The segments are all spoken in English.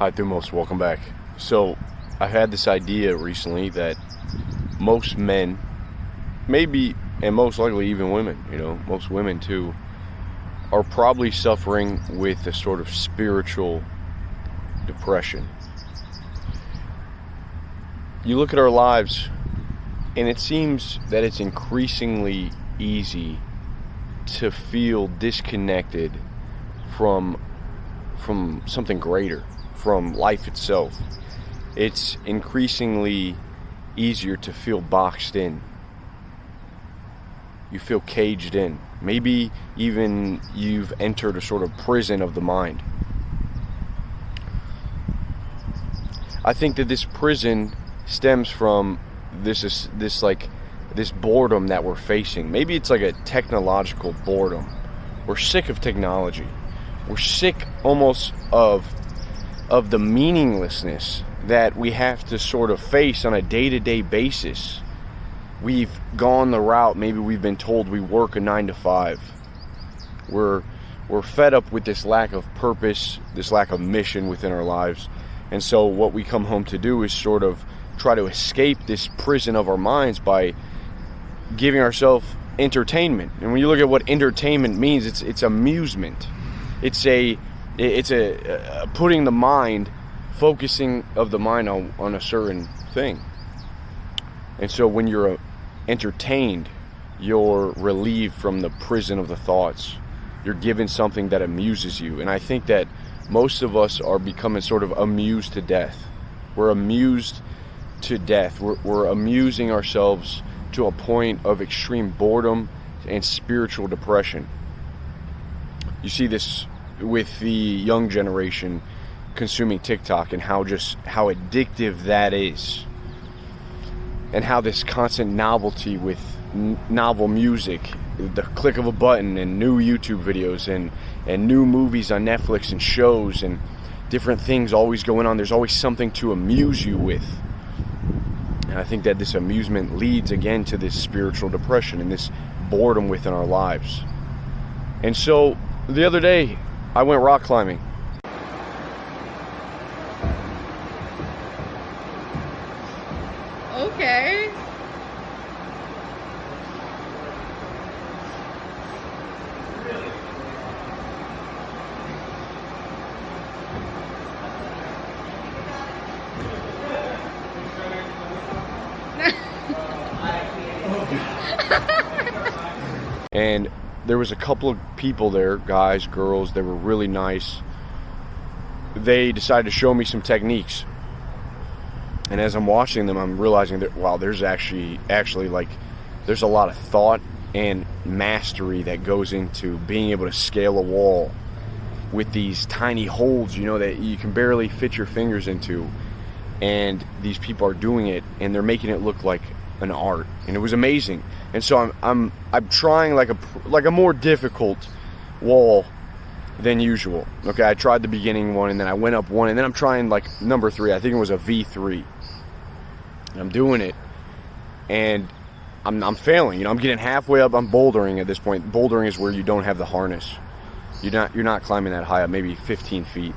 Hi Thumos, welcome back. So I had this idea recently that most men, maybe, and most likely even women, most women too, are probably suffering with a sort of spiritual depression. You look at our lives and it seems that it's increasingly easy to feel disconnected from something greater, from life itself. It's increasingly easier to feel boxed in. You feel caged in. Maybe even you've entered a sort of prison of the mind. I think that this prison stems from this boredom that we're facing. Maybe it's like a technological boredom. We're sick of technology. We're sick almost of the meaninglessness that we have to sort of face on a day-to-day basis. We've gone the route, maybe we've been told we work a 9 to 5. We're fed up with this lack of purpose, this lack of mission within our lives. And so what we come home to do is sort of try to escape this prison of our minds by giving ourselves entertainment. And when you look at what entertainment means, it's amusement. It's a putting the mind, focusing of the mind on a certain thing. And so when you're entertained, you're relieved from the prison of the thoughts. You're given something that amuses you. And I think that most of us are becoming sort of amused to death. We're amused to death. We're amusing ourselves to a point of extreme boredom and spiritual depression. You see this with the young generation consuming TikTok and how addictive that is, and how this constant novelty with novel music, the click of a button, and new YouTube videos and new movies on Netflix and shows and different things always going on. There's always something to amuse you with. And I think that this amusement leads again to this spiritual depression and this boredom within our lives. And so the other day I went rock climbing. Okay. And there was a couple of people there, guys, girls, they were really nice. They decided to show me some techniques. And as I'm watching them, I'm realizing that, wow, there's actually like, there's a lot of thought and mastery that goes into being able to scale a wall with these tiny holds, that you can barely fit your fingers into. And these people are doing it, and they're making it look like an art, and it was amazing. And so I'm trying like a more difficult wall than usual. Okay, I tried the beginning one, and then I went up one, and then I'm trying like number 3. I think it was a V3. And I'm doing it, and I'm failing. I'm getting halfway up. I'm bouldering at this point. Bouldering is where you don't have the harness. You're not climbing that high up, maybe 15 feet.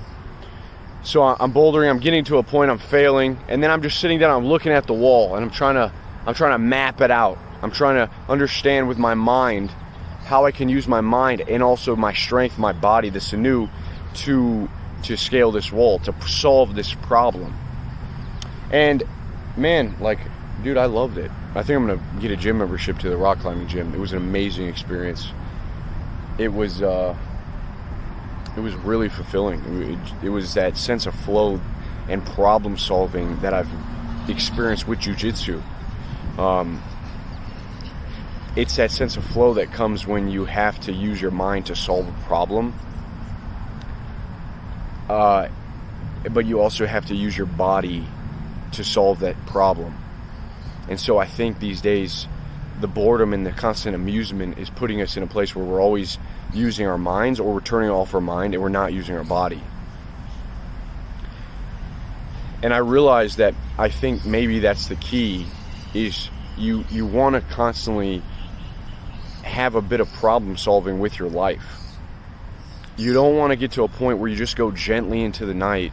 So I'm bouldering. I'm getting to a point. I'm failing, and then I'm just sitting down. I'm looking at the wall, and I'm trying to map it out. I'm trying to understand with my mind how I can use my mind and also my strength, my body, the sinew, to scale this wall, to solve this problem. And man, dude, I loved it. I think I'm gonna get a gym membership to the rock climbing gym. It was an amazing experience. It was really fulfilling. It was that sense of flow and problem solving that I've experienced with jiu-jitsu. It's that sense of flow that comes when you have to use your mind to solve a problem, but you also have to use your body to solve that problem. And so I think these days the boredom and the constant amusement is putting us in a place where we're always using our minds, or we're turning off our mind and we're not using our body. And I realize that I think maybe that's the key, is you want to constantly have a bit of problem solving with your life. You don't want to get to a point where you just go gently into the night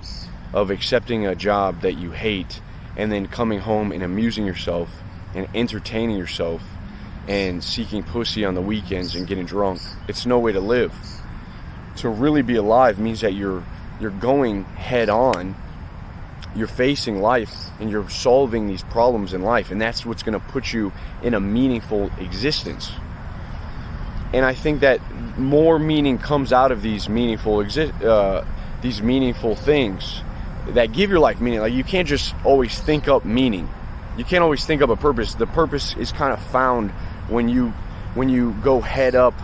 of accepting a job that you hate and then coming home and amusing yourself and entertaining yourself and seeking pussy on the weekends and getting drunk. It's no way to live. To really be alive means that you're going head on, you're facing life, and you're solving these problems in life, and that's what's going to put you in a meaningful existence. And I think that more meaning comes out of these meaningful things that give your life meaning. Like, you can't just always think up meaning. You can't always think up a purpose. The purpose is kind of found when you go head up.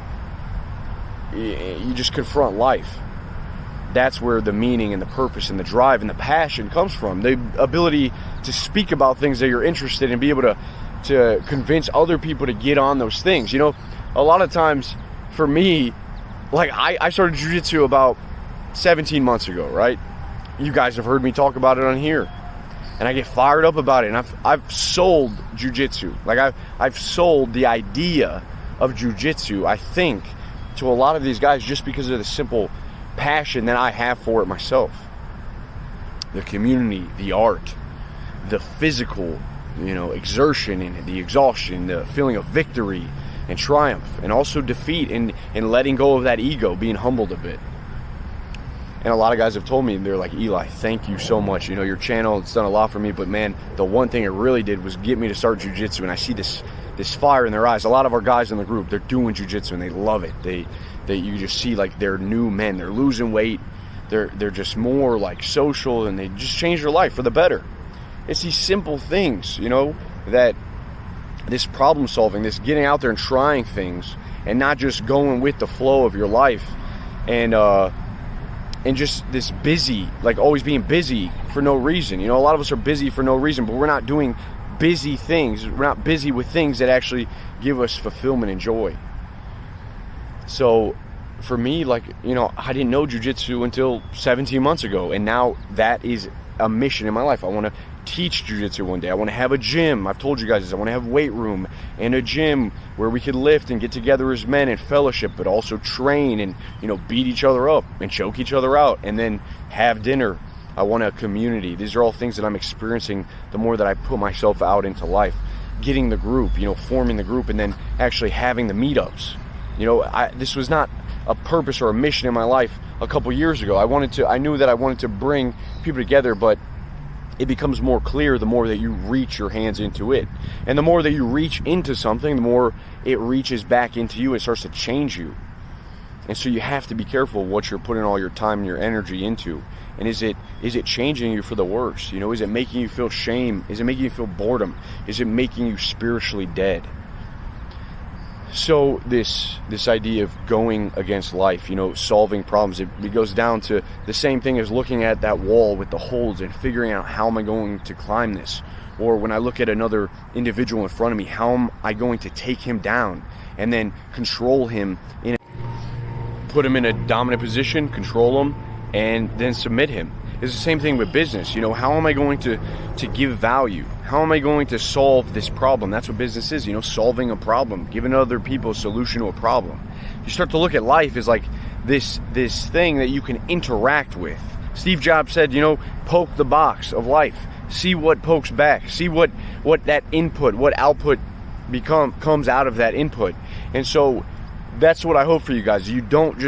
You just confront life. That's where the meaning and the purpose and the drive and the passion comes from. The ability to speak about things that you're interested in, be able to convince other people to get on those things. You know, a lot of times for me, like I started jiu-jitsu about 17 months ago, right? You guys have heard me talk about it on here. And I get fired up about it. And I've sold jiu-jitsu. Like I've sold the idea of jiu-jitsu, I think, to a lot of these guys just because of the simple passion that I have for it myself. The community, the art, the physical, exertion and the exhaustion, the feeling of victory and triumph, and also defeat and letting go of that ego, being humbled a bit. And a lot of guys have told me, they're like, Eli, thank you so much. Your channel, it's done a lot for me, but man, the one thing it really did was get me to start jiu-jitsu. And I see this fire in their eyes. A lot of our guys in the group, they're doing jiu-jitsu and they love it. You just see like they're new men. They're losing weight. They're just more like social, and they just change their life for the better. It's these simple things, that this problem solving, this getting out there and trying things and not just going with the flow of your life and just this busy, like always being busy for no reason. A lot of us are busy for no reason, but we're not doing busy things. We're not busy with things that actually give us fulfillment and joy. So for me, I didn't know jiu-jitsu until 17 months ago, and now that is a mission in my life. I want to teach jiu-jitsu one day. I want to have a gym. I've told you guys this. I want to have a weight room and a gym where we could lift and get together as men and fellowship, but also train and, beat each other up and choke each other out and then have dinner. I want a community. These are all things that I'm experiencing the more that I put myself out into life. Getting the group, forming the group, and then actually having the meetups. This was not a purpose or a mission in my life a couple years ago. I knew that I wanted to bring people together, but it becomes more clear the more that you reach your hands into it. And the more that you reach into something, the more it reaches back into you. It starts to change you. And so you have to be careful what you're putting all your time and your energy into. And is it changing you for the worse? Is it making you feel shame? Is it making you feel boredom? Is it making you spiritually dead? So this idea of going against life, solving problems, it goes down to the same thing as looking at that wall with the holes and figuring out, how am I going to climb this? Or when I look at another individual in front of me, how am I going to take him down and then control him, put him in a dominant position, control him, and then submit him. It's the same thing with business. How am I going to give value? How am I going to solve this problem? That's what business is, solving a problem, giving other people a solution to a problem. You start to look at life as like this thing that you can interact with. Steve Jobs said, poke the box of life. See what pokes back. See what that input, what output comes out of that input. And so that's what I hope for you guys. You don't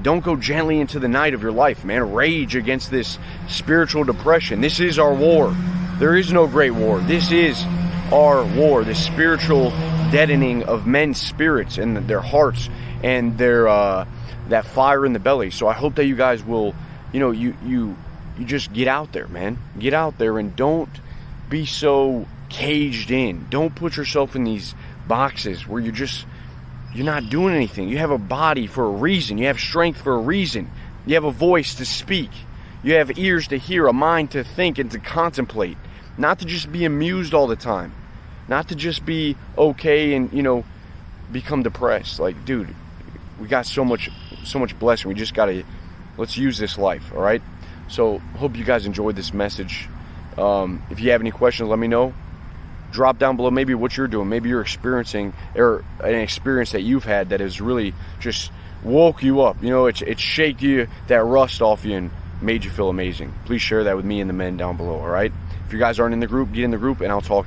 don't go gently into the night of your life, man. Rage against this spiritual depression. This is our war. There is no great war. This is our war. The spiritual deadening of men's spirits and their hearts and their that fire in the belly. So I hope that you guys will, you just get out there, man. Get out there and don't be so caged in. Don't put yourself in these boxes where you're not doing anything. You have a body for a reason. You have strength for a reason. You have a voice to speak. You have ears to hear, a mind to think and to contemplate. Not to just be amused all the time. Not to just be okay and, become depressed. Like, dude, we got so much blessing. We just let's use this life, all right? So, hope you guys enjoyed this message. If you have any questions, let me know. Drop down below maybe what you're doing. Maybe you're experiencing or an experience that you've had that has really just woke you up. It shake that rust off you and made you feel amazing. Please share that with me and the men down below, all right? If you guys aren't in the group, get in the group, and I'll talk